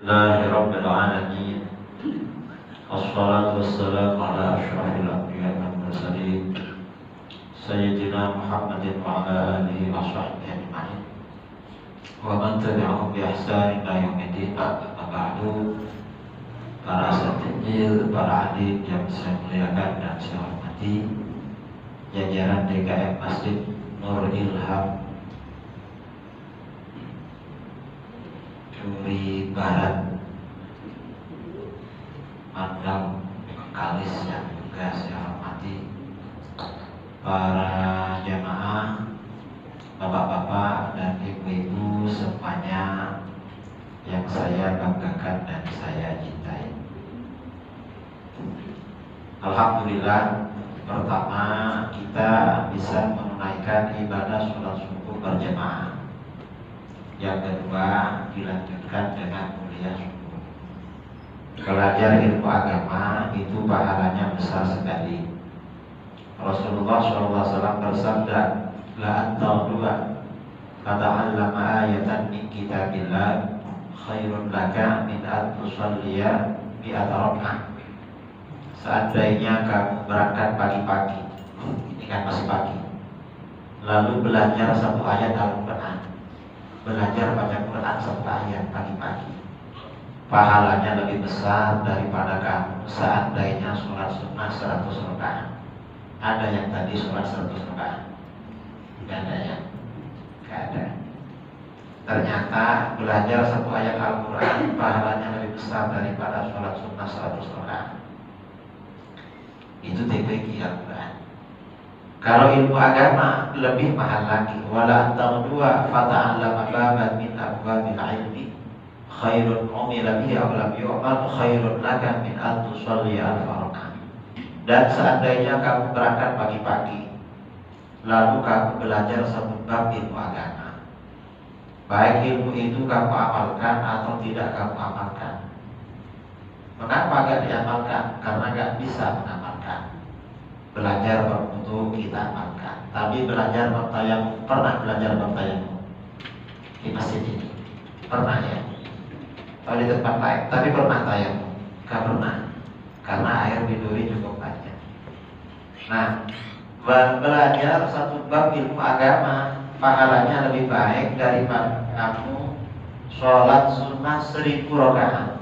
Rabbil alamin. Wassalatu wassalamu ala asyrafil anbiya'i wal mursalin sayyidina Muhammadin wa ala alihi wa sahbihi ajma'in wa man tabi'ahum bi ihsanin ila yaumiddin. Amma ba'du. Para asatidz, para adik yang saya muliakan dan saya hormati, jajaran DKM Masjid Nur Ilham Duri Barat Mandang Kalis yang juga saya hormati, para jamaah, bapak-bapak dan ibu-ibu semuanya yang saya banggakan dan saya cintai. Alhamdulillah, pertama kita bisa menunaikan ibadah sholat subuh berjamaah. Yang kedua dilanjutkan dengan kuliah subuh. Belajar ilmu agama itu pahalanya besar sekali. Rasulullah SAW bersabda, la antal dua fata'allama ayatan min kitabillah khairun laka min an tusalliya mi'ata raka'ah. Seandainya kamu berangkat pagi-pagi, ini kan masih pagi, lalu belajar satu ayat Al-Quran, belajar baca Quran satu ayat pagi-pagi, pahalanya lebih besar daripada kamu seandainya sholat sunnah 100 rakaat. Ada yang tadi sholat 100 rakaat? Tidak ada ya? Tidak ada. Ternyata belajar satu ayat Al-Quran pahalanya lebih besar daripada sholat sunnah 100 rakaat. Itu TPQ Al-Quran. Kalau ilmu agama lebih mahal lagi. Wala antam dua fata'allama baban min abwabil ilmi khairun umila bihi aw lam yu'mal khairun laka min an tusalli al-farqah. Dan seandainya kamu berangkat pagi-pagi, lalu kamu belajar satu bab ilmu agama, baik ilmu itu kamu amalkan atau tidak kamu amalkan. Mengapa gak diamalkan? Karena gak bisa mengamalkan. Belajar berwudu kita amalkan, tapi belajar bertayamum, pernah belajar bertayamum di masjid ini? Pernah ya? Atau di tempat lain? Tapi pernah tayamum? Gak pernah, karena air di duri cukup banyak. Nah, belajar satu bab ilmu agama pahalanya lebih baik daripada kamu sholat sunnah 1000 rakaat.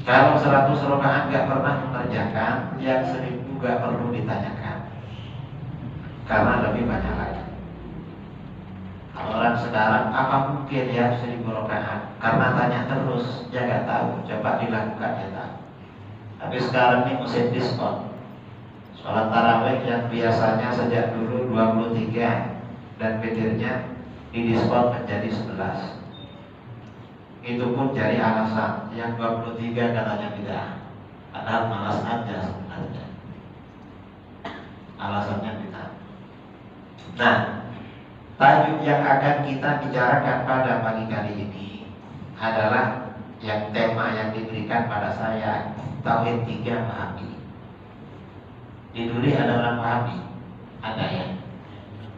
Kalau 100 rakaat gak pernah mengerjakan, yang 1000 gak perlu ditanyakan, karena lebih banyak lagi. Kalau orang sekarang, apa mungkin ya 1000 rakaat? Karena tanya terus, ya gak tahu. Coba dilakukan ya tahu. Tapi sekarang ini musim diskon. Sholat tarawih yang biasanya sejak dulu 23 dan witirnya didiskon menjadi 11. Itu pun jadi alasan. Yang 23 katanya tidak, padahal malas aja sebenarnya. Alasannya tidak. Nah, tajuk yang akan kita bicarakan pada pagi kali ini adalah yang tema yang diberikan pada saya, Tauhid 3 Wahabi. Di Duri ada orang Wahabi? Ada ya?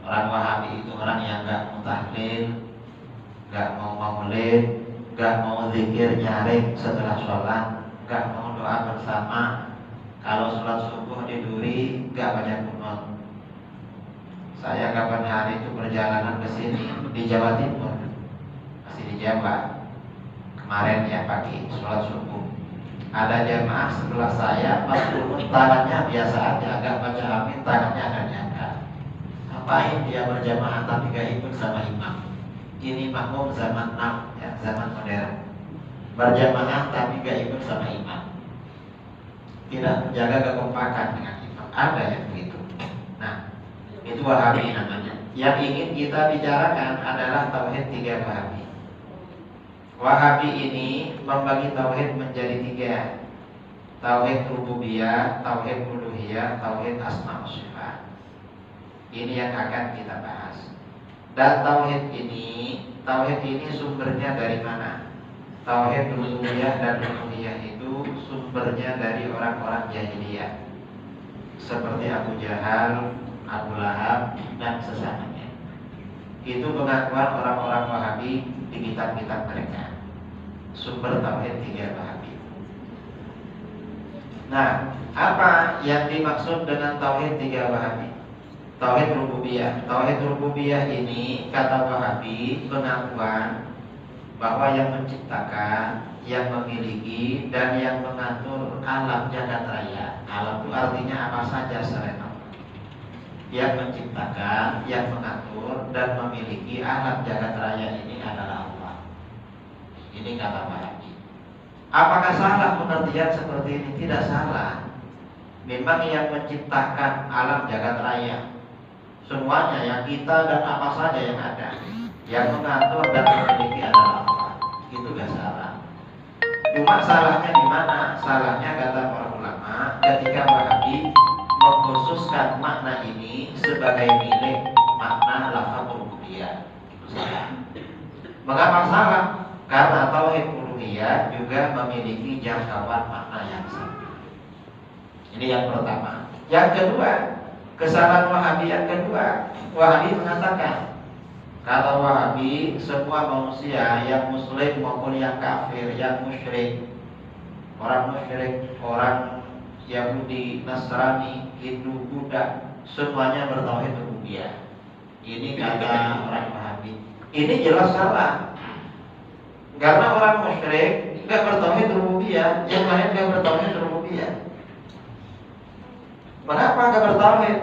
Orang Wahabi itu orang yang gak mau tahlil, gak mau maulid, gak mau zikir nyaring setelah sholat, gak mau doa bersama. Kalau sholat subuh di Duri gak baca kunut. Saya kapan hari itu perjalanan ke sini di Jawa Timur, masih di Jawa. Kemarin ya pagi sholat subuh, ada jamaah setelah saya pas kunut tangannya biasa aja, agak baca amin tangannya akan diangkat. Ngapain dia berjamaah tapi gak ikut sama imam? Ini makmum zaman now ya, zaman modern. Berjamaah tapi gak ikut sama imam, tidak menjaga kekompakan dengan imam. Ada yang begitu. Nah, itu Wahabi namanya. Yang ingin kita bicarakan adalah Tauhid 3 Wahabi. Wahabi ini membagi Tauhid menjadi 3. Tauhid Rububiyah, Tauhid Uluhiyah, Tauhid Asma wa Sifat. Ini yang akan kita bahas. Dan Tauhid ini sumbernya dari mana? Tauhid Rububiyah dan Uluhiyah itu sumbernya dari orang-orang jahiliyah, seperti Abu Jahal, Abu Lahab, dan sesamanya. Itu pengakuan orang-orang Wahabi di kitab-kitab mereka. sumber tauhid tiga Wahabi. Nah, apa yang dimaksud dengan tauhid tiga Wahabi? Tauhid rububiyah. Tauhid rububiyah ini kata Wahabi pengakuan bahwa yang menciptakan, yang memiliki, dan yang mengatur alam jagat raya. Alam itu artinya apa saja selain Allah. Yang menciptakan, yang mengatur, dan memiliki alam jagat raya ini adalah Allah. Ini kata Wahabi. Apakah salah pengertian seperti ini? Tidak salah. Memang yang menciptakan alam jagat raya, semuanya yang kita dan apa saja yang ada, yang mengatur dan memiliki adalah Allah. Itu gak salah. Cuma salahnya di mana? Salahnya kata para ulama ketika Wahabi mengkhususkan makna ini sebagai milik makna lafaz rububiyah. Itu salah. Mengapa salah? Karena tauhid uluhiyah juga memiliki jangkauan makna yang sama. Ini yang pertama. Yang kedua, kesalahan Wahabi yang kedua, Wahabi mengatakan kata Wahabi semua manusia yang muslim maupun yang kafir, yang musyrik, orang musyrik, orang Yahudi, Nasrani, Hindu, Buddha, semuanya bertauhid rububiyah. Ini kata orang Wahabi. Ini jelas salah. Karena orang musyrik enggak bertauhid rububiyah, yang lain enggak bertauhid rububiyah. Mengapa enggak bertauhid?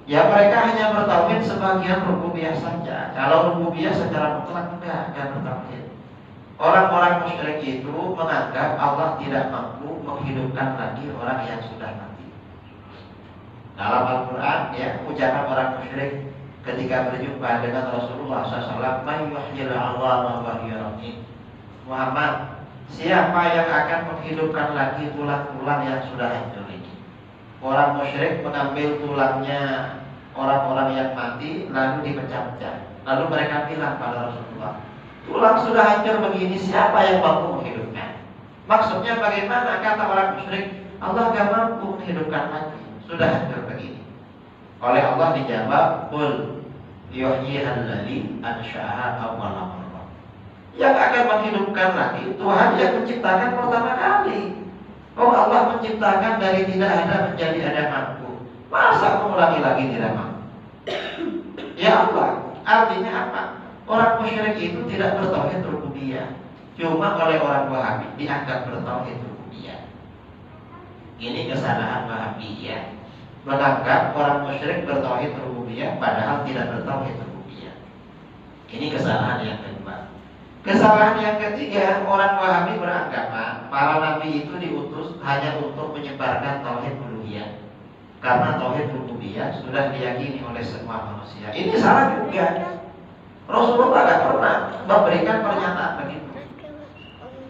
Ya mereka hanya bertauhid sebagian rububiyah saja. Kalau rububiyah secara mutlak enggak bertauhid. Orang-orang musyrik itu menganggap Allah tidak mampu menghidupkan lagi orang yang sudah mati. Dalam Al-Quran ya, ucapan orang musyrik ketika berjumpa dengan Rasulullah SAW, "Man yuhyil 'idhama wa hiya ramim." Muhammad, siapa yang akan menghidupkan lagi tulang-tulang yang sudah hancur ini? Orang musyrik mengambil tulangnya orang-orang yang mati lalu dipecah-pecah. Lalu mereka bilang pada Rasulullah, tulang sudah hancur begini, siapa yang mampu menghidupkan? Maksudnya bagaimana? Kata orang musyrik, Allah gak mampu menghidupkan lagi, sudah hancur begini. Oleh Allah dijawab, qul yuhyihal ladzi ansha'aha awwala marrah. Yang akan menghidupkan lagi Tuhan yang menciptakan pertama kali. Oh, Allah menciptakan dari tidak ada menjadi ada mampu. Masa mengulangi lagi tidak mampu? Ya Allah, artinya apa? Orang musyrik itu tidak bertauhid rububiyah. Cuma oleh orang Wahabi dianggap bertauhid rububiyah. Ini kesalahan Wahabi ya. Menganggap orang musyrik bertauhid rububiyah padahal tidak bertauhid rububiyah. Ini kesalahan yang kedua. Kesalahan yang ketiga, orang Wahabi beranggapan para nabi itu diutus hanya untuk menyebarkan tauhid uluhiyah. Karena tauhid rububiyah sudah diyakini oleh semua manusia. Ini salah juga. Rasulullah tidak pernah memberikan pernyataan begitu.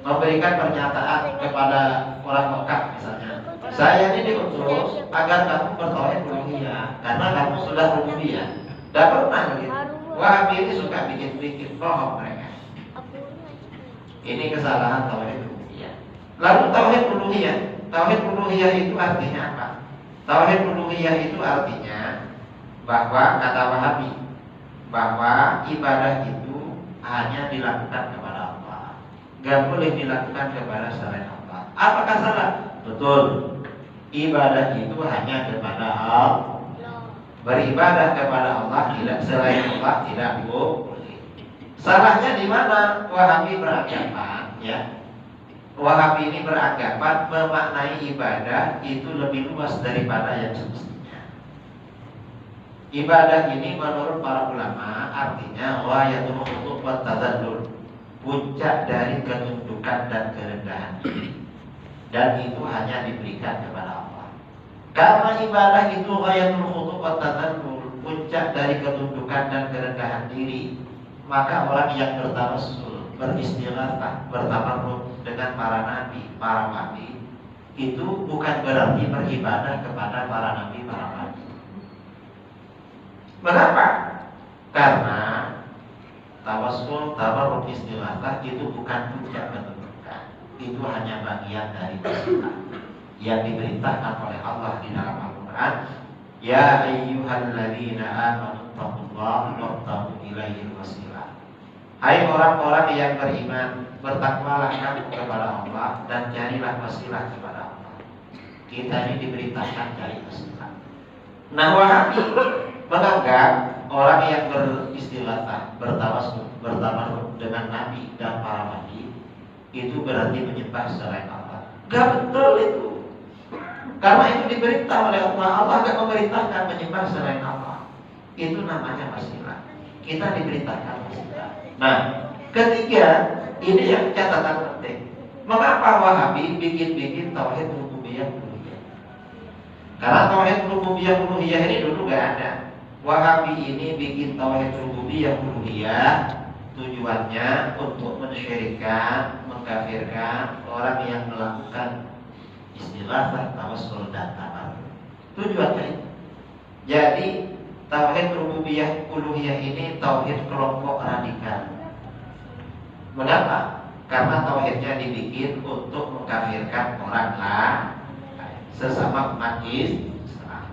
Memberikan pernyataan kepada orang Mekah misalnya, saya ini diutus agar kamu bertauhid uluhiyah karena kamu sudah rububiyah. Tidak pernah begitu. Wahabi ini suka bikin-bikin bohong mereka. Ini kesalahan tauhid uluhiyah. Lalu tauhid uluhiyah. Tauhid uluhiyah itu artinya apa? Tauhid uluhiyah itu artinya bahwa kata Wahabi bahwa ibadah itu hanya dilakukan kepada Allah, gak boleh dilakukan kepada selain Allah. Apakah salah? Betul. Ibadah itu hanya kepada Allah. Beribadah kepada Allah tidak selain Allah tidak boleh. Salahnya di mana? Wahabi beranggapan ya. Wahabi ini beranggapan memaknai ibadah itu lebih luas daripada yang semestinya. Ibadah ini menurut para ulama artinya ghayatul khudu' wa tadallul, puncak dari ketundukan dan kerendahan diri. Dan itu hanya diberikan kepada Allah. Karena ibadah itu ghayatul khudu' wa tadallul, puncak dari ketundukan dan kerendahan diri, maka orang yang bertawassul, beristighatsah, bertabarruk dengan para nabi, para wali, itu bukan berarti beribadah kepada para nabi, para wali. Mengapa? Karena tawassul, tabarruk, istighatsah itu bukan puncak ketundukan. Itu hanya bagian dari wasilah yang diperintahkan oleh Allah di dalam Al-Quran. Ya ayyuhalladzina amanu taqullaha wabtaghu ilaihi wasilah. Hai orang-orang yang beriman, bertakwalah kamu kepada Allah dan carilah wasilah kepada Allah. Kita ini diberitakan cari wasilah. Nah, Wahabi menganggap orang yang beristighatsah, bertawasul dengan Nabi dan para wali itu berarti menyembah selain Allah. Gak betul itu. Karena itu diberitahu oleh Allah. Allah gak memerintahkan menyembah selain Allah. Itu namanya wasilah. Kita diberitakan wasilah. Nah, ketiga, ini yang catatan penting. Mengapa Wahabi bikin tauhid rububiyah uluhiyah? Karena tauhid rububiyah uluhiyah ini dulu gak ada. Wahabi ini bikin tauhid rububiyah uluhiyah tujuannya untuk mensyirikkan, mengkafirkan orang yang melakukan istighatsah, tawassul dan tabarruk. Tujuannya itu. Jadi tauhid rububiyah uluhiyah ini tauhid kelompok radikal. Mengapa? Karena tauhidnya dibikin untuk mengkafirkan orang lain, sesama umat Islam.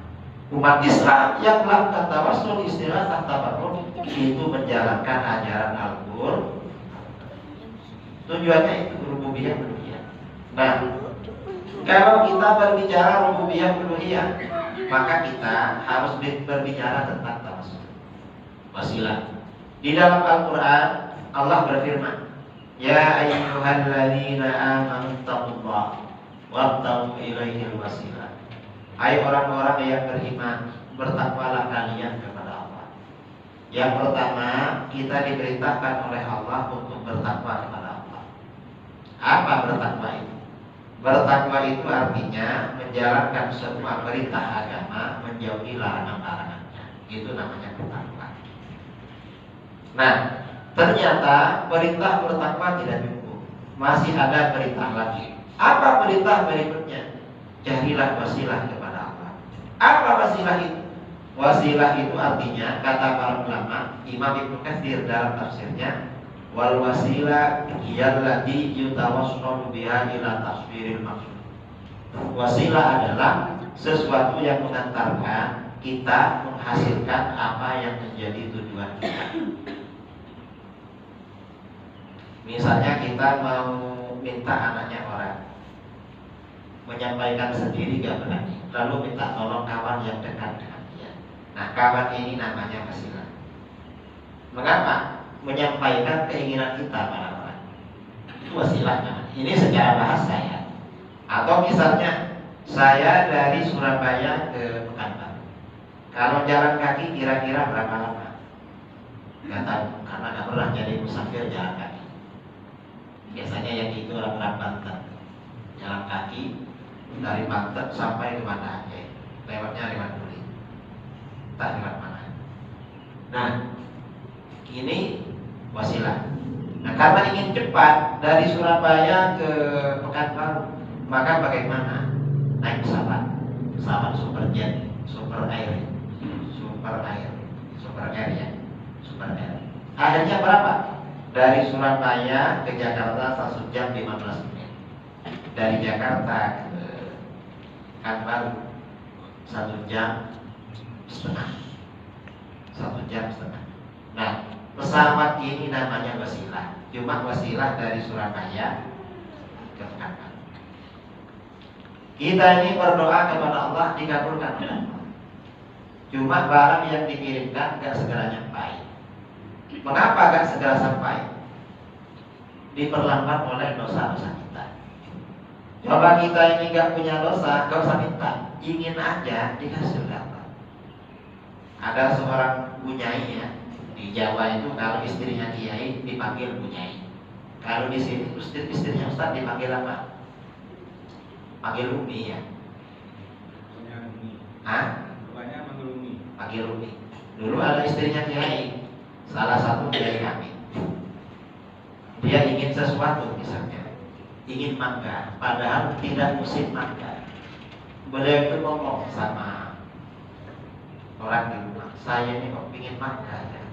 Umat Islam yang melakukan tawassul, istighatsah, tabarruk itu menjalankan ajaran Al-Qur'an. Tujuannya itu rububiyah uluhiyah. Nah, kalau kita berbicara rububiyah uluhiyah, maka kita harus berbicara tentang tawassul, wasilah. Di dalam Al-Quran Allah berfirman, Ya ayyuhalladzina amanu taqullaha wabtaghu ilaihil wasilah. Hai orang-orang yang beriman, bertakwalah kalian kepada Allah. Yang pertama, kita diperintahkan oleh Allah untuk bertakwa kepada Allah. Apa bertakwa itu? Bertakwa itu artinya menjalankan semua perintah agama, menjauhi larangan-larangannya. Itu namanya bertakwa. Nah, ternyata perintah bertakwa tidak cukup. Masih ada perintah lagi. Apa perintah berikutnya? Carilah wasilah kepada Allah. Apa wasilah itu? Wasilah itu artinya, kata para ulama, Imam Ibnu Katsir dalam tafsirnya, wal wasilah hiyallati yutawassalu biha ila taswiril maksud. Wasilah adalah sesuatu yang mengantarkan kita menghasilkan apa yang menjadi tujuan kita. Misalnya kita mau minta anaknya orang, menyampaikan sendiri gak berani, lalu minta tolong kawan yang dekat dengan dia. Nah, kawan ini namanya wasilah. Mengapa? Menyampaikan keinginan kita pada orang. Itu wasilahnya. Ini secara bahasa ya. Atau misalnya saya dari Surabaya ke Pekanbaru. Kalau jalan kaki kira-kira berapa lama? Gak tahu, karena gak pernah jadi musafir jalan kaki. Biasanya yang itu orang-orang Banten. Jalan kaki dari Banten sampai ke Banda Aceh. Lewatnya lewat Duri. Tak lewat mana. Nah, ini wasilah. Nah, karena ingin cepat dari Surabaya ke Pekanbaru, maka bagaimana? Naik pesawat super jet, super air ya, super air. Akhirnya berapa? Dari Surabaya ke Jakarta 1 jam 15 menit. Dari Jakarta ke Pekanbaru 1 jam setengah. 1 jam setengah. Nah, pesawat ini namanya wasilah. Cuma wasilah dari Surabaya ke Pekanbaru. Kita ini berdoa kepada Allah, dikabulkan oleh Allah. Cuma barang yang dikirimkan gak segera nyampai. Mengapa gak segera sampai? Diperlambat oleh dosa-dosa kita. Coba kita ini gak punya dosa, gak usah minta, ingin aja dikasih oleh Allah. Ada seorang bunyai ya, di Jawa itu kalau istrinya kiai dipanggil bunyai. Kalau di sini istrinya ustaz dipanggil apa? Panggil umi ya. Hah? Panggil umi. Dulu ada istrinya kiai, salah satu kiai kami. Dia ingin sesuatu misalnya, ingin mangga, padahal tidak musim mangga. Beliau itu ngomong sama orang di rumah, saya ini kok ingin mangga ya,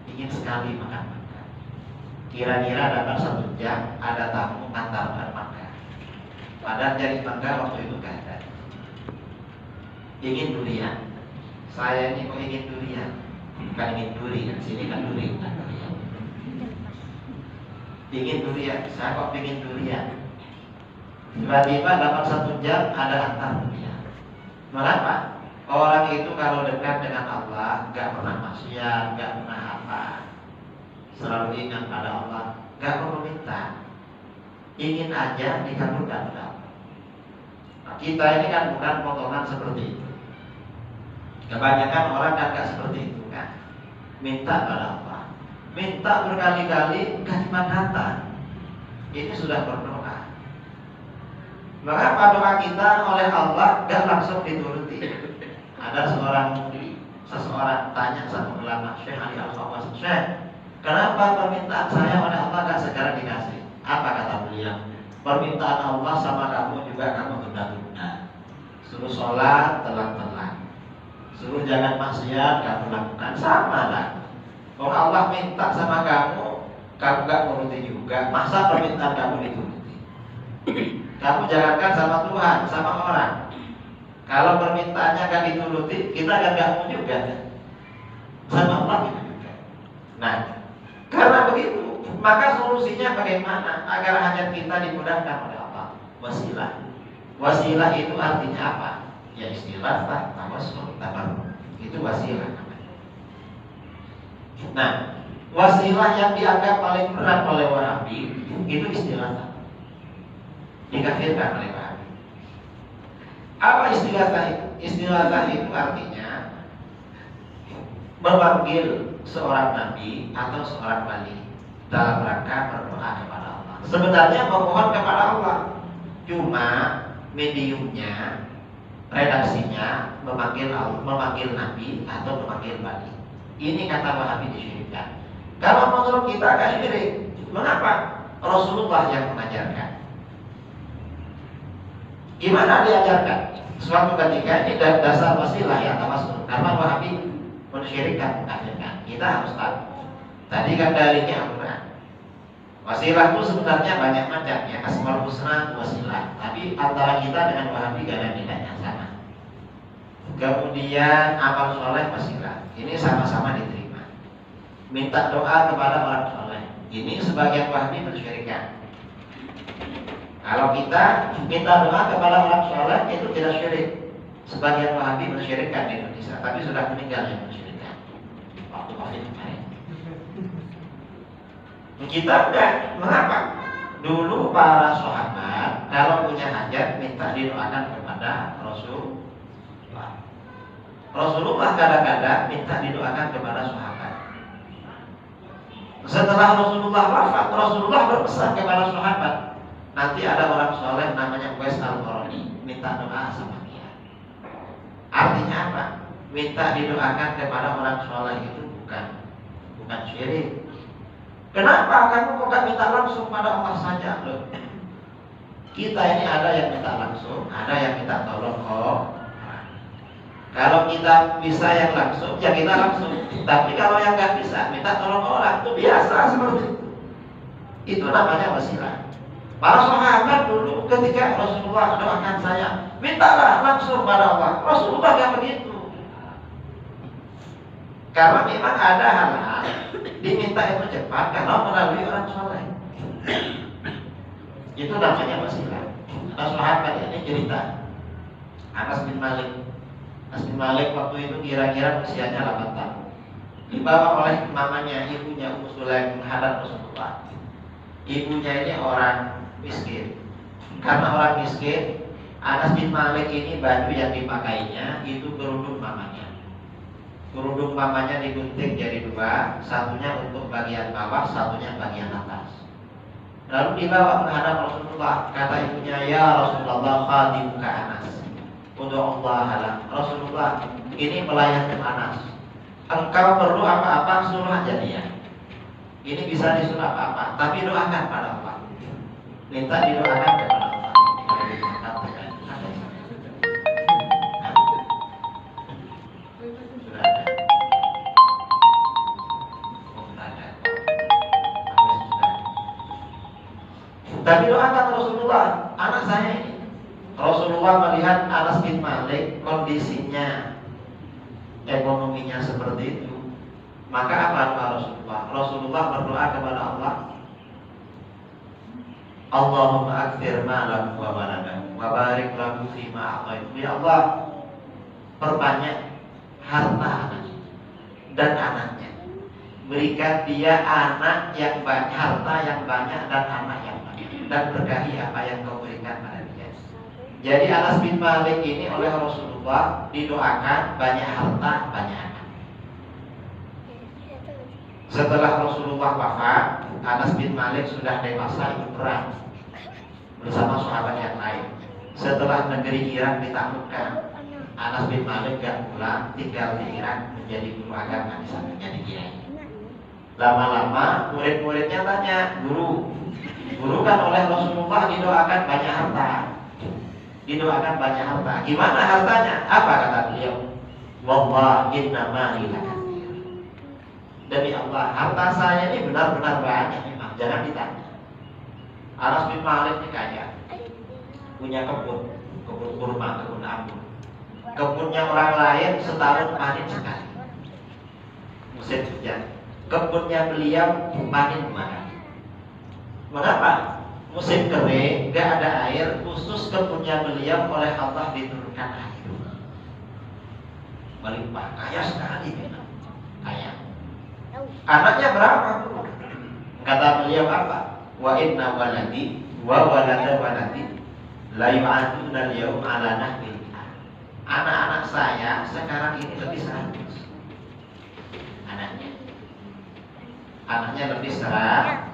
ingin sekali makan mangga. Kira-kira dapat 1 jam ada tamu antarkan mangga. Padahal jadi mangga waktu itu gak ada. Ingin durian, saya ini kok ingin durian, bukan ingin duri, kan sini kan duri, bukan durian. Pingin durian, saya kok pingin durian. Tiba-tiba dapat 1 jam ada hantar durian. Mengapa? Orang itu kalau dekat dengan Allah gak pernah maksiat, gak pernah apa, selalu ingat pada Allah, gak perlu minta, ingin aja dikabulkan oleh Allah. Nah, kita ini kan bukan potongan seperti itu. Kebanyakan orang kan gak seperti itu kan. Minta pada Allah, minta berkali-kali gak cuma datang. Ini sudah berdoa. Mengapa doa kita oleh Allah gak langsung dituruti? Ada seseorang tanya sama ulama Syekh Ali Al-Khawas, Syekh, kenapa permintaan saya oleh Allah gak segera dikasih? Apa kata beliau? Permintaan Allah sama kamu juga kamu tunda-tunda. Suruh sholat telat-telat, suruh jangan maksiat kamu lakukan, sama lah. Kalau Allah minta sama kamu gak menuruti juga. Masa permintaan kamu dituruti? Kamu jangankan sama Tuhan, sama orang. Kalau permintaannya gak dituruti, kita gak mau juga. Sama Allah gitu juga. Nah, karena begitu, maka solusinya bagaimana agar hajat kita dimudahkan oleh Allah? Wasilah. Wasilah itu artinya apa? Ya istilah tawassul, tabarruk. Itu wasilah. Nah, wasilah yang dianggap paling berat oleh Wahabi itu istilah dikafirkan oleh Wahabi. Apa istilah itu? Istilah itu artinya memanggil seorang nabi atau seorang wali dalam rangka berdoa kepada Allah. Sebenarnya memohon kepada Allah, cuma mediumnya, redaksinya memanggil nabi atau memanggil wali. Ini kata Wahabi disyirikkan. Kalau menurut kita agak syirik. Mengapa? Rasulullah yang mengajarkan. Gimana diajarkan? Suatu ketika ini dasar wasilah ya tawassul. Karena Wahabi mensyirikkan, mengkafirkan. Kita harus tahu. Tadi kan dalilnya Al-Quran. Wasilah itu sebenarnya banyak macam ya. Asmaul husna wasilah. Tapi antara kita dengan Wahabi gak ada bedanya, sama. Kemudian amal soleh wasilah. Ini sama-sama diterima. Minta doa kepada orang soleh. Ini sebagian Wahabi mensyirikkan. Kalau kita minta doa kepada orang soleh itu tidak syirik. Sebagian Wahabi mensyirikkan di Indonesia, tapi sudah meninggal yang mensyirikkan waktu Covid kemarin. Kita enggak. Mengapa? Dulu para sahabat kalau punya hajat minta didoakan kepada Rasulullah. Rasulullah kadang-kadang minta didoakan kepada sahabat. Setelah Rasulullah wafat, Rasulullah berpesan kepada sahabat, nanti ada orang soleh namanya Uwais Al-Qarani, minta doa sama dia. Artinya apa? Minta didoakan kepada orang soleh itu bukan syirik. Kenapa kamu kok gak minta langsung pada Allah saja loh? Kita ini ada yang minta langsung, ada yang minta tolong Kalau kita bisa yang langsung, ya kita langsung. Tapi kalau yang nggak bisa, minta tolong orang, itu biasa seperti itu. Itu namanya wasilah. Para sahabat dulu ketika Rasulullah doakan saya, mintalah langsung pada Allah. Rasulullah nggak begitu. Karena memang ada hal-hal diminta itu cepat kalau melalui orang soleh. Itu namanya wasilah. Ada sahabat ini cerita, Anas bin Malik. Anas bin Malik waktu itu kira-kira usianya 8 tahun. Dibawa oleh mamanya, ibunya Ummu Sulaim menghadap Rasulullah. Ibunya ini orang miskin. Karena orang miskin, Anas bin Malik ini baju yang dipakainya itu kerudung mamanya. Kerudung mamanya digunting jadi 2, satunya untuk bagian bawah, satunya bagian atas. Lalu dibawa menghadap Rasulullah. Kata ibunya, ya Rasulullah, khadimuka Anas. Untuk Allah, Rasulullah, ini pelayan Anas. Engkau perlu apa-apa, suruh aja dia. Ini bisa disuruh apa-apa, tapi doakan pada Allah. Minta didoakan kepada Allah. Sudah ada. Tapi doakan Rasulullah, anak saya ini. Rasulullah melihat Anas bin Malik kondisinya, ekonominya seperti itu. Maka apa doa Rasulullah? Rasulullah berdoa kepada Allah, Allahumma akthir malahu wa waladahu wa barik lahu fima a'taitu. Ya Allah, perbanyak harta anaknya dan anaknya. Berikan dia anak yang banyak, harta yang banyak dan anak yang banyak, dan berkahi apa yang kau berikan pada dia. Jadi Anas bin Malik ini oleh Rasulullah didoakan banyak harta, banyak anak. Setelah Rasulullah wafat, Anas bin Malik sudah dewasa ikut perang bersama sahabat yang lain. Setelah negeri Irak ditaklukkan, Anas bin Malik gak pulang, tinggal di Irak menjadi guru agama di sana, jadi kiai. Lama-lama murid-muridnya tanya, guru kan oleh Rasulullah didoakan banyak harta, didoakan banyak harta. Gimana hartanya? Apa kata beliau? Wallah inna mali lakatsir. Demi Allah, harta saya ini benar-benar banyak memang. Jangan ditanya. Anas bin Malik ini kaya, punya kebun kurma, kebun anggur. Kebunnya orang lain setahun panen sekali, musim hujan. Kebunnya beliau panen 2 kali. Mengapa? Musim kering, gak ada air, khusus kebunnya beliau oleh Allah diturunkan air. Melimpah, kaya sekali memang, kaya. Anaknya berapa? Kata beliau apa? Wa inna waladi wa walada waladi la yu'aduna al-yawm ala nahbil. Anak-anak saya sekarang ini lebih 100. Anaknya lebih 100.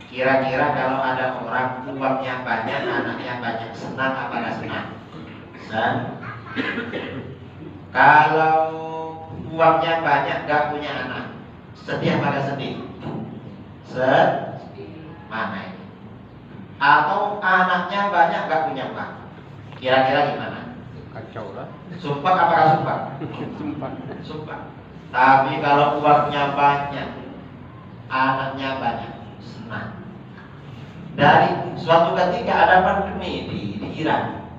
Kira-kira kalau ada orang uangnya banyak, anaknya banyak, senang apa gak senang? Senang. Kalau uangnya banyak gak punya anak, sedih apa gak sedih? Sedih. Mana ini? Atau anaknya banyak gak punya uang, kira-kira gimana? Kacau lah. Sumpah apa gak sumpah? Sumpah. Tapi kalau uangnya banyak, anaknya banyak, senang. Dari suatu ketika ada pandemi di Irak.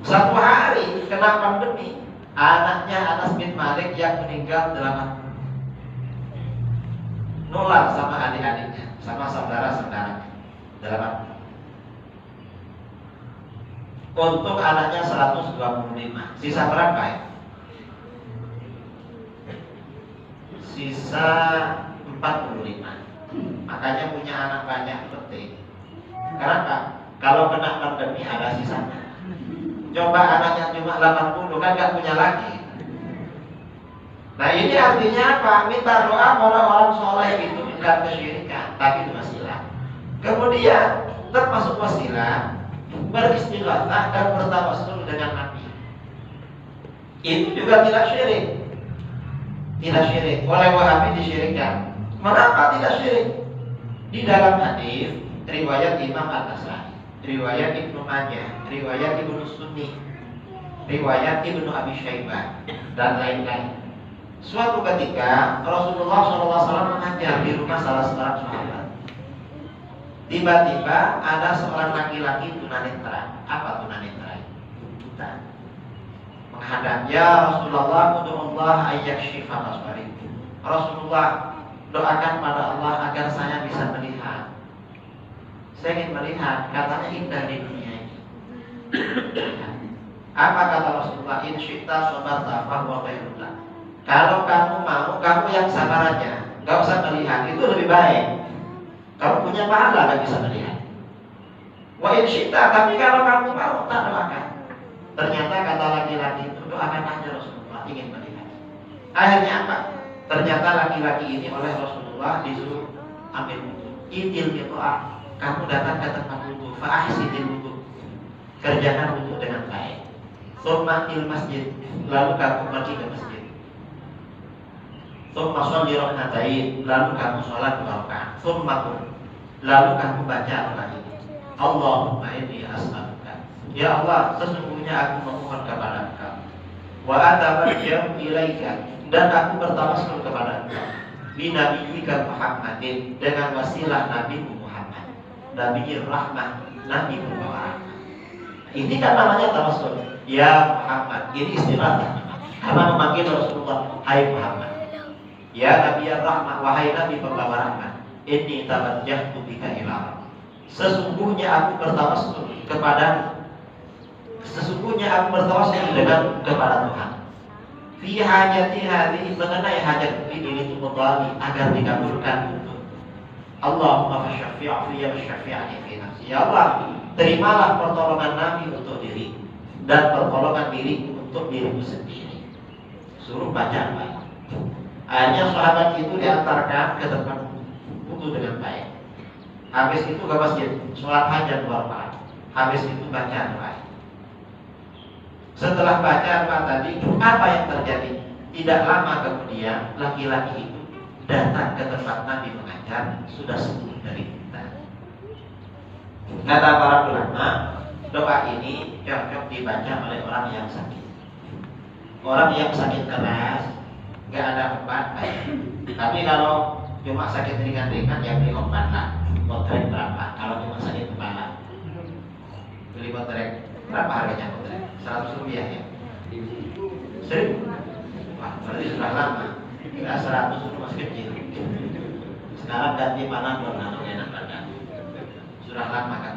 Satu hari kena pandemi, anaknya Anas bin Malik yang meninggal 8. Nular sama adik-adiknya, sama saudara-saudaranya 8. Untuk anaknya 125. Sisa berapa ya? Sisa 45. Makanya punya anak banyak penting. Kenapa? Kalau kena pandemi ada sisanya. Coba anaknya cuma 80 kan gak punya lagi. Nah ini artinya apa? Minta doa orang-orang soleh itu bukan kesyirikan, tapi itu wasilah. Kemudian termasuk wasilah beristighatsah dan bertawassul dengan Nabi. Itu juga tidak syirik. Tidak syirik. Oleh Wahabi disyirikkan. Mengapa tidak syirik? Di dalam hadis riwayat Imam An-Nasai, riwayat Ibnu Majah, riwayat Ibnu Sunni, riwayat Ibnu Abi Syaibah dan lain-lain. Suatu ketika Rasulullah SAW mengajar di rumah salah seorang sahabat. Tiba-tiba ada seorang laki-laki tunanetra. Apa tunanetra? Buta. Menghadap, ya Rasulullah, ud'ullah ayyakshifa basarikum. Rasulullah, doakan pada Allah agar saya bisa melihat. Saya ingin melihat, katanya indah di dunia ini. Apa kata Rasulullah? In syi'ta sabarta fahuwa khairun lak. Kalau kamu mau, kamu yang sabar aja, gak usah melihat, itu lebih baik. Kamu punya pahala gak bisa melihat. Wa in syi'ta, tapi kalau kamu mau, tak doakan. Ternyata kata laki-laki itu, doakan aja Rasulullah, ingin melihat. Akhirnya apa? Ternyata laki-laki ini oleh Rasulullah disuruh ambil wudhu. Idil qita'ah. Kamu datang ke tempat wudhu, fa'ahsinil wudhu. Kerjakan wudhu dengan baik. Tsumma il masjid. Lalu kamu pergi ke masjid. Tsumma sholli rak'atain. Lalu kamu sholat 2 rakaat. Tsumma qul. Lalu kamu baca doa ini. Allahumma inni as'aluka. Ya Allah, sesungguhnya aku memohon kepada Engkau. Wa atabarjam ilaika. Dan aku bertawassul kepada Engkau binabiyika Muhammadin, dengan wasilah Nabi Muhammad, Nabiyir Rahmah, Nabi pembawa rahmah. Ini kan namanya tawassul. Ya Muhammad, ini istilah karena memanggil Rasulullah, hai Muhammad. Ya Nabiyir Rahmah, wahai Nabi pembawa rahmah. Inni tawajjahtu bika ila. Sesungguhnya aku bertawassul dengan kepada Tuhan. Fi hajati hadhihi, mengenai hajat ini tumutani, agar dikabulkan untuk Allahumma fasyafi' fiyya wasyafi'ani fi nafsi. Ya Allah, terimalah pertolongan Nabi untuk diri dan pertolongan diri untuk dirimu sendiri. Suruh baca baik. Akhirnya sahabat itu diantarkan ke tempat wudu dengan baik. Habis itu ke masjid, sholat hajat 2 rakaat. Habis itu baca baik. Setelah baca doa tadi, apa yang terjadi? Tidak lama kemudian laki-laki itu datang ke tempat Nabi mengajar, sudah sembuh dari kita. Kata para ulama, doa ini cocok dibaca oleh orang yang sakit. Orang yang sakit keras, nggak ada obat baik. Tapi kalau cuma sakit ringan-ringan, ya beli obat lah. Kotrek berapa? Kalau cuma sakit kepala, beli kotrek berapa harganya kotrek? 100 rupiah ya? 1000? Wah, berarti sudah lama. Kira 100 itu masih kecil. Sekarang ganti Panadol, enak badan. Sudah lama kan?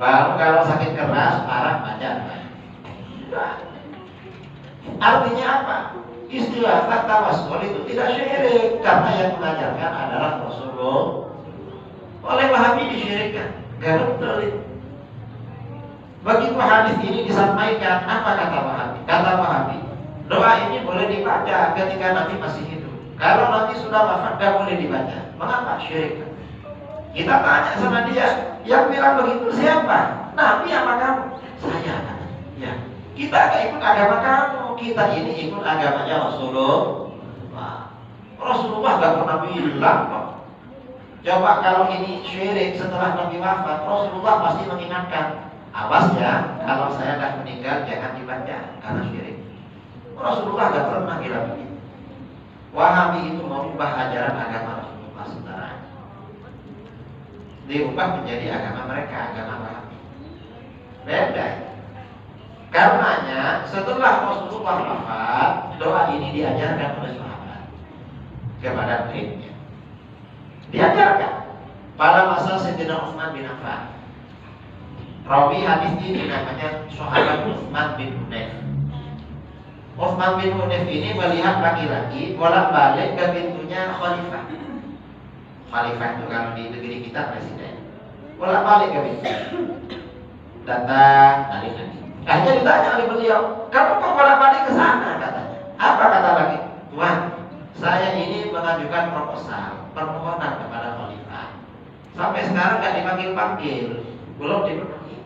Baru kalau sakit keras, parah baca. Artinya apa? Istilah tawassul itu tidak syirik, karena yang mengajarkan adalah Rasulullah. Oleh Wahabi disyirikkan. Gak betul itu. Begitu hadis ini disampaikan, apa kata Wahabi? Kata Wahabi, doa ini boleh dibaca ketika Nabi masih hidup. Kalau Nabi sudah wafat, gak boleh dibaca. Mengapa? Syirik. Kita tanya sama dia, yang bilang begitu siapa? Nabi apa kamu? Saya. Ya. Kita gak ikut agama kamu, kita ini ikut agamanya Rasulullah. Rasulullah gak pernah bilang kok. Coba kalau ini syirik setelah Nabi wafat, Rasulullah pasti mengingatkan, awas ya, kalau saya dah meninggal jangan dibaca karena syirik. Rasulullah gak pernah bilang begitu. Wahabi itu merubah ajaran agama Rasulullah saudara. Diubah menjadi agama mereka, agama Wahabi. Beda. Karenanya setelah Rasulullah wafat, doa ini diajarkan oleh sahabat kepada muridnya. Diajarkan pada masa Sayyidina Utsman bin Affan. Rawi hadis ini namanya sahabat Utsman bin Hunayf. Utsman bin Hunayf ini melihat laki-laki bolak-balik ke pintunya khalifah. Khalifah itu kalau di negeri kita presiden. Bolak-balik ke pintu. Datang dari lagi. Akhirnya ditanya oleh beliau, kamu kok bolak-balik ke sana katanya? Apa kata lagi? Tuhan, saya ini mengajukan proposal, permohonan kepada khalifah. Sampai sekarang nggak dipanggil-panggil, belum dipenuhi.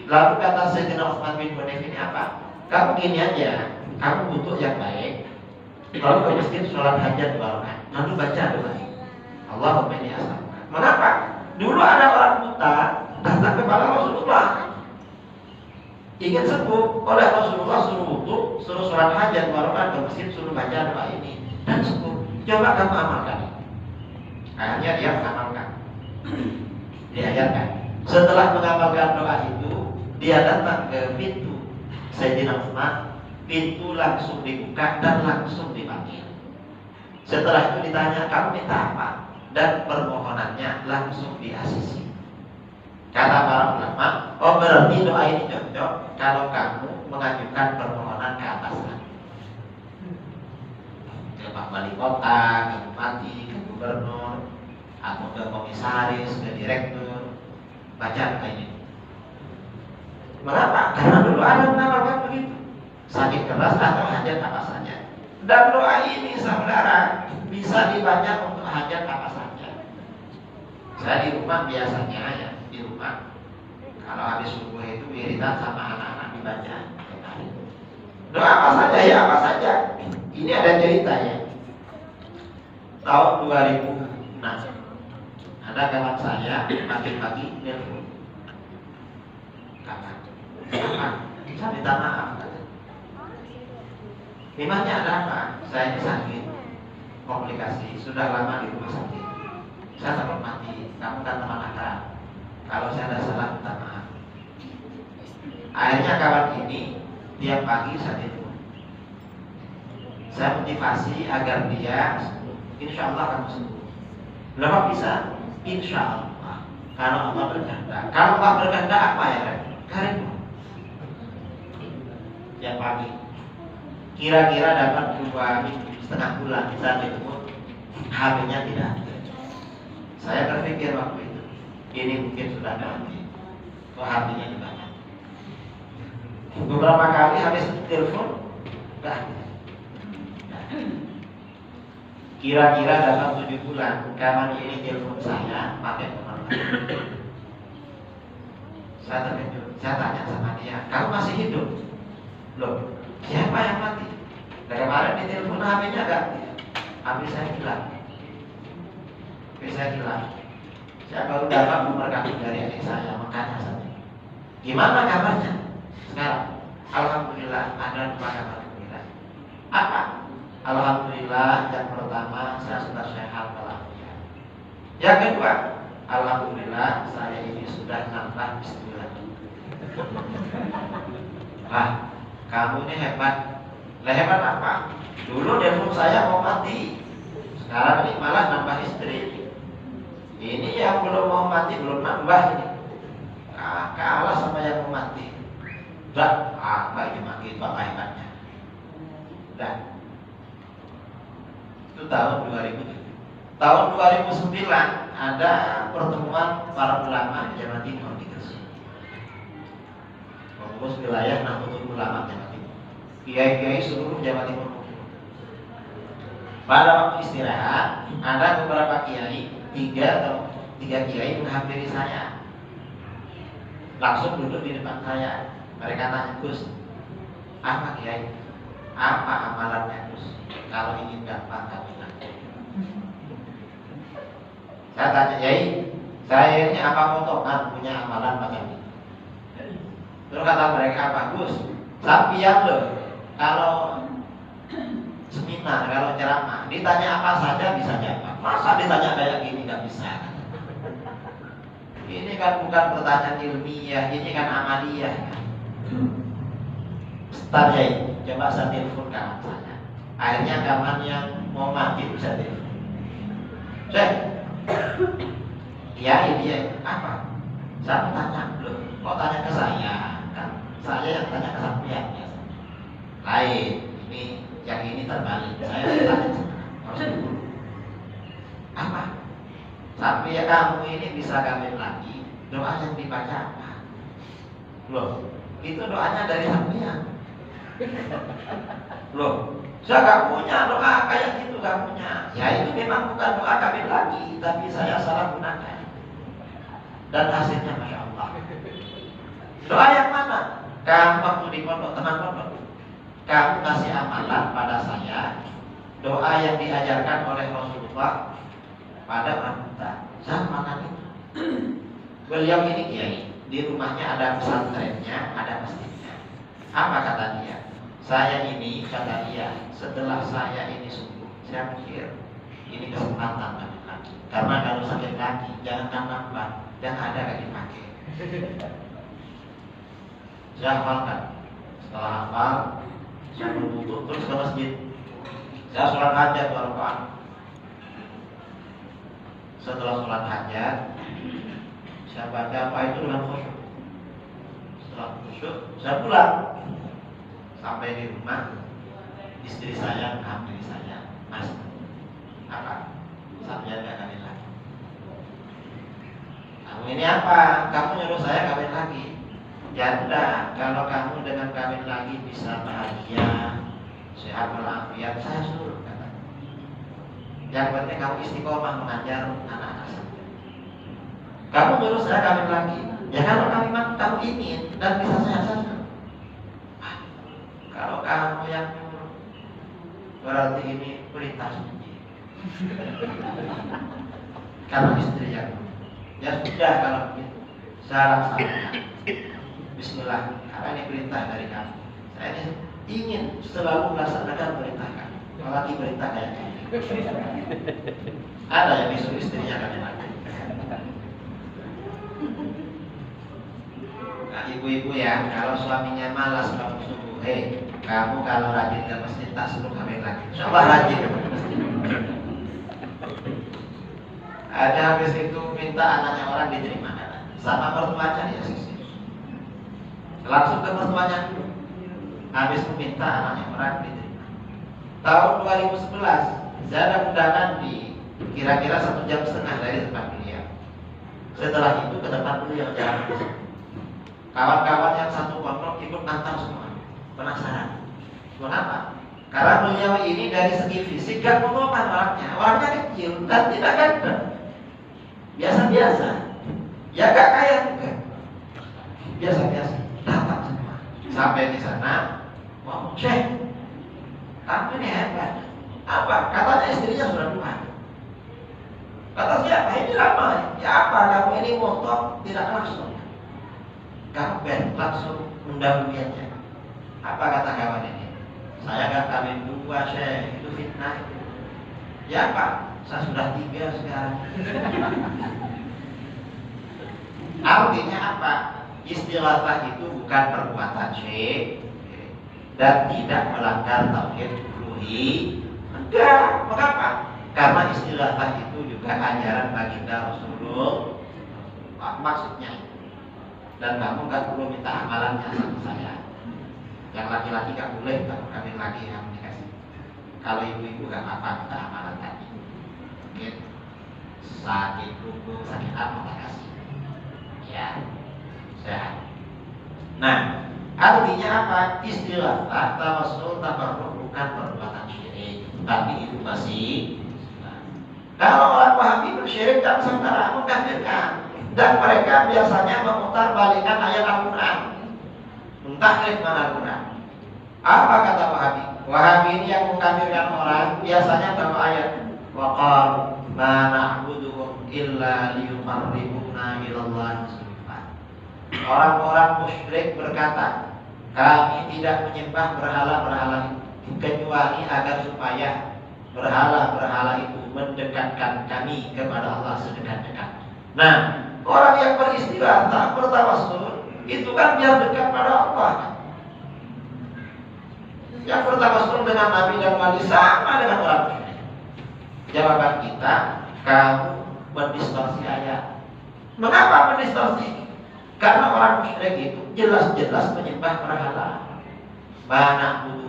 Lalu kata Sayyidina Utsman bin Hunayf ini apa? Kamu gini aja, kamu butuh yang baik. Lalu ke masjid sholat hajat 2 rakaat, lalu baca doa ini. Allahumma inni as'aluka. Mengapa? Dulu ada orang buta datang kepada Rasulullah, ingin sembuh, oleh Rasulullah suruh wudu, suruh sholat hajat 2 rakaat ke masjid, suruh baca doa ini dan sembuh. Coba kamu amalkan. Akhirnya dia mengamalkan. Diajarkan. Setelah mengamalkan doa itu, dia datang ke pintu Sayyidina Utsman. Pintu langsung dibuka dan langsung dipanggil. Setelah itu ditanya, kamu minta apa? Dan permohonannya langsung diasisi. Kata para ulama, oh berarti doa ini cocok kalau kamu mengajukan permohonan ke atasan, ke Pak Wali Kota, ke Bupati, ke Gubernur, atau ke Komisaris, ke Direktur. Baca doa ini. Mengapa? Karena dulu ada mengamalkan begitu. Sakit keras atau hajat apa saja. Dan doa ini saudara bisa dibaca untuk hajat apa saja. Saya di rumah biasanya ya, di rumah kalau habis subuh itu wiridan sama anak-anak dibaca. Doa apa saja ya, apa saja. Ini ada ceritanya. Tahun 2006 ada kawan saya pagi-pagi nelfon. Kakak, saya minta maaf. Memangnya ada apa? Saya ini sakit, komplikasi, sudah lama di rumah sakit. Saya takut mati, kamu kan teman akrab. Kalau saya ada salah, minta maaf. Akhirnya kawan ini tiap pagi saya telepon. Saya motivasi agar dia insya Allah kamu sembuh. Berapa bisa? Insya Allah. Kalau Allah berkehendak. Kalau Allah berkehendak apa ya? Karim. Yang pagi. Kira-kira dapat 2,5 bulan saya jemput, HP-nya tidak ada. Saya berpikir waktu itu, ini mungkin sudah mati. Kok HP-nya dibanyak. Beberapa kali habis telepon, enggak ada. Kira-kira dalam 7 bulan kapan ini telepon saya pakai nomor. Saya terkejut, saya tanya sama dia, kamu masih hidup? Loh, siapa yang mati? Dari kemarin di telepon HP-nya enggak? HP saya hilang. HP saya hilang. Saya baru dapat nomor kamu dari adik saya, makanya saya. Gimana kabarnya? Sekarang, alhamdulillah ada 2 kabar gembira. Apa? Alhamdulillah yang pertama saya sudah sehat walafiat. Yang kedua, alhamdulillah saya ini sudah nambah istri lagi. Wah, kamu ini hebat. Lah hebat apa? Dulu telepon saya mau mati, sekarang ini malah nambah istri. Ini yang belum mau mati belum nambah ini. Kalah sama yang mau mati. Dan apa ini mati itu apa hebatnya? Dan itu tahun 2007. Tahun 2009 ada pertemuan para ulama di Jawa Timur di Gresik. Fokus wilayah Nahdlatul Ulama Jawa Timur. Kiai-kiai seluruh Jawa Timur. Pada waktu istirahat ada beberapa kiai, 3 kiai menghampiri saya. Langsung duduk di depan saya. Mereka tanya, Gus, apa kiai? Apa amalannya Gus? Kalau ingin gampang kami nanti. Saya tanya, Yai, saya ini apa potongan punya amalan macam ini? Terus kata mereka apa? Gus, sampian loh. Kalau seminar, kalau ceramah, ditanya apa saja bisa jawab. Masa ditanya kayak gini nggak bisa? Ini kan bukan pertanyaan ilmiah, ini kan amaliyah. Start ya, coba saya telepon kawan saya. Akhirnya kawan yang mau mati bisa telepon. Ya ini ya, apa? Saya tanya loh, kok tanya ke saya? Kan saya yang tanya ke sampean ya. Lain, yang ini terbalik. Saya tanya harus dulu. Apa? Sampai ya kamu ini bisa kawin lagi, doa yang dibaca apa? Loh, itu doanya dari sampean. Loh, saya gak punya doa kayak gitu, gak punya. Ya itu memang bukan doa kawin lagi, tapi saya salah gunakan. Dan hasilnya Masya Allah. Doa yang mana? Kamu waktu di pondok, teman pondok, kamu kasih amalan pada saya, doa yang diajarkan oleh Rasulullah pada orang buta. Saya makan itu. Beliau ini kiai, di rumahnya ada pesantrennya, ada masjidnya. Apa kata dia? Saya ini, kata dia, setelah saya ini sembuh, saya pikir ini kesempatan kami lagi. Karena kalau sakit lagi, jangan nambah, dan ada lagi pakai. Saya hafalkan. Setelah hafal, saya berwudu terus ke masjid. Saya sholat hajat rakaat. Setelah sholat hajat, saya baca apa itu dengan khusyuk. Setelah khusyuk, saya pulang. Sampai di rumah, istri saya menghampiri saya, Mas, apa? Saya nggak kawin lagi. Kamu ini apa? Kamu nyuruh saya kawin lagi? Ya udah, kalau kamu dengan kawin lagi bisa bahagia, sehat walafiat, saya suruh kata. Yang penting kamu istiqomah mengajar anak-anak saya. Kamu nyuruh saya kawin lagi? Ya kalau kamu ingin dan bisa sehat saja. Kalau kamu yang nyuruh, berarti ini perintah suci. Karena istri yang ya sudah kalau begitu, saya laksanakan. Bismillah, karena ini perintah dari kamu. Saya ini ingin selalu melaksanakan perintah kamu. Apalagi perintah kayak gini. Ada yang disuruh istrinya kami lagi. Nah, ibu-ibu ya, kalau suaminya malas kamu suruh, kamu kalau rajin ke masjid tak suruh kawin lagi. Coba rajin ke masjid. Ada habis itu minta anaknya orang diterima sama mertuanya dia sih. Langsung ke mertuanya dulu. Habis meminta anaknya orang diterima. Tahun 2011 saya ada undangan di kira-kira 1,5 jam dari tempat beliau. Setelah itu ke tempat beliau jalan. Kawan-kawan yang satu pondok ikut nantang semua. Penasaran. Kenapa? Karena beliau ini dari segi fisik gak monoman orangnya. Orangnya kecil dan tidak ganteng. Biasa-biasa. Ya gak kaya juga. Biasa-biasa. Datang semua. Sampai di sana, mau cek. Kamu ini hebat. Apa? Katanya istrinya sudah 2. Kata siapa? Ini ramai. Ya apa? Kamu ini motor tidak langsung. Kamu langsung mendahulunya. Apa kata kawan ini? Saya gak kawin 2, Syekh. Itu fitnah. Ya Pak, saya sudah 3 sekarang. Artinya apa? Istighatsah itu bukan perbuatan syirik dan tidak melanggar tauhid uluhiyah. Enggak, mengapa? Karena istighatsah itu juga ajaran baginda Rasulullah. Maksudnya itu. Dan kamu gak perlu minta amalannya sama saya. Yang laki-laki gak boleh kamu kawin lagi yang dikasih. Kalau ibu-ibu gak apa-apa minta amalan tadi. Mungkin sakit punggung, sakit apa tak kasih. Ya, sehat. Nah, artinya apa? Istighatsah, tawassul, tabarruk bukan perbuatan syirik, tapi itu masih. Kalau orang Wahabi bersyirik dan sementara mengkafirkan, dan mereka biasanya memutar balikan ayat Al-Quran, mentahrif mana Al-Quran. Apa kata Wahabi? Wahabi ini yang mengkafirkan orang biasanya bawa ayat waqal ma na'buduhum illa liyuqarribuna ilallahi zulfa. Orang-orang musyrik berkata, kami tidak menyembah berhala-berhala itu kecuali agar supaya berhala-berhala itu mendekatkan kami kepada Allah sedekat-dekat. Nah, orang yang beristighatsah, bertawassul, itu kan biar dekat pada Allah. Yang bertawassul dengan Nabi dan wali sama dengan orang musyrik. Jawaban kita, kamu mendistorsi ayat. Mengapa mendistorsi? Karena orang musyrik itu jelas-jelas menyembah berhala. Mana butuh?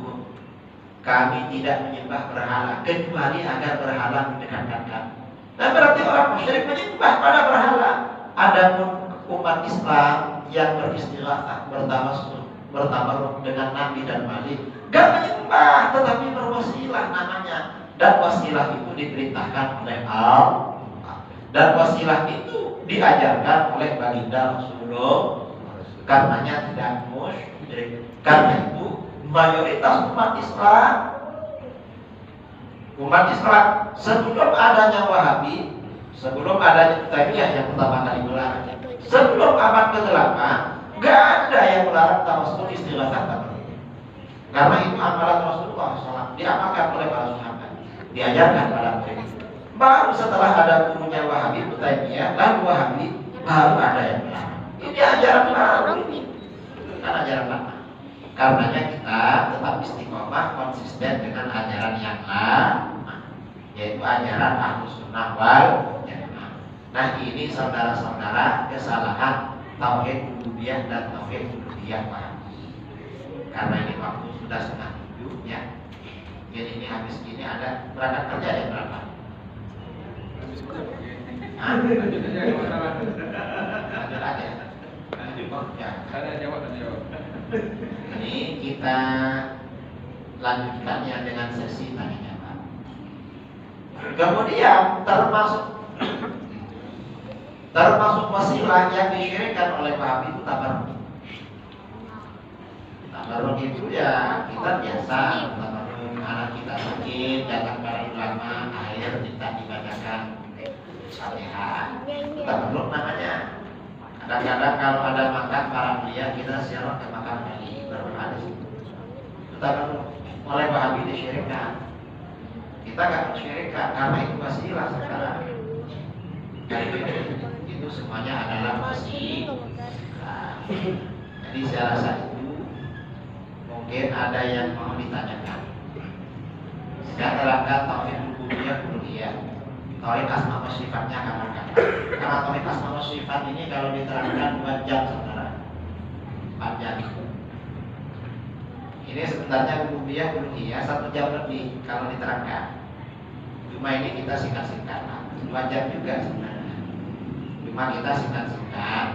Kami tidak menyembah berhala kecuali agar berhala mendekatkan kami. Nah, berarti orang musyrik menyembah pada berhala. Adapun umat Islam yang beristighatsah, bertawassul, bertabarruk dengan Nabi dan wali, gak menyembah tetapi berwasilah namanya. Dan wasilah itu diperintahkan oleh Allah. Dan wasilah itu diajarkan oleh baginda Rasulullah. Karenanya tidak musyrik. Karena itu mayoritas umat Islam sebelum adanya Wahabi, sebelum adanya Taimiyah yang pertama kali melarang, sebelum abad ke-8 gak ada yang melarang tawassul istighatsah. Karena itu amalan Rasulullah SAW, diamalkan oleh para sahabat, diajarkan pada mereka. Baru setelah ada gurunya Wahabi, Taimiyah, lalu Wahabi, baru ada yang melarang. Ini ajaran baru ini, bukan ajaran lama. Karenanya kita tetap istiqomah konsisten dengan ajaran yang lama, yaitu ajaran Ahlus Sunnah wal Jamaah. Nah, ini saudara-saudara kesalahan tauhid rububiyah dan tauhid uluhiyah Wahabi. Karena ini waktu sudah 6:30 ya. Jadi ini habis gini ada berangkat kerja jam berapa? Lanjut aja. Ya. Ada jawab. Ini kita lanjutkan ya dengan sesi tanya jawab. Kemudian termasuk wasilah yang disyirikkan oleh Wahabi itu tabarruk. Tabarruk itu ya kita biasa tabarruk anak kita sakit datang para ulama akhir minta dibacakan Fatihah. Tabarruk namanya. Kadang-kadang kalau ada makan para mulia kita siarah ke makan lagi berdoa di situ. Itu tabarruk oleh Wahabi disyirikkan. Kita nggak mensyirikkan karena itu wasilah sekarang. Itu semuanya adalah wasilah. Jadi saya rasa itu mungkin ada yang mau ditanyakan. Saya terangkan tauhid rububiyah uluhiyah. Tauhid asma wa sifatnya kapan-kapan. Karena tauhid asma wa sifat ini kalau diterangkan 2 jam saudara, panjang. Ini sebenarnya rububiyah uluhiyah 1 jam lebih kalau diterangkan. Cuma ini kita singkat-singkat, 2 jam juga sebenarnya. Cuma kita singkat-singkat.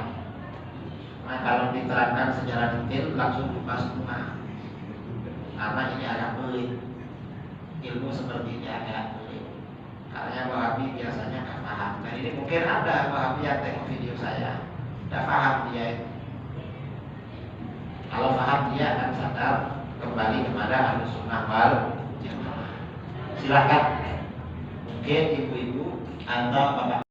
Nah kalau diterangkan secara detail langsung dibahas semua. Karena ini agak pelit. Ilmu seperti ini agak pelit. Karena Wahabi biasanya nggak paham. Dan ini mungkin ada Wahabi yang tengok video saya, nggak paham dia. Kalau paham dia akan sadar kembali kepada Ahlussunnah wal Jamaah. Silakan. Mungkin ibu-ibu atau bapak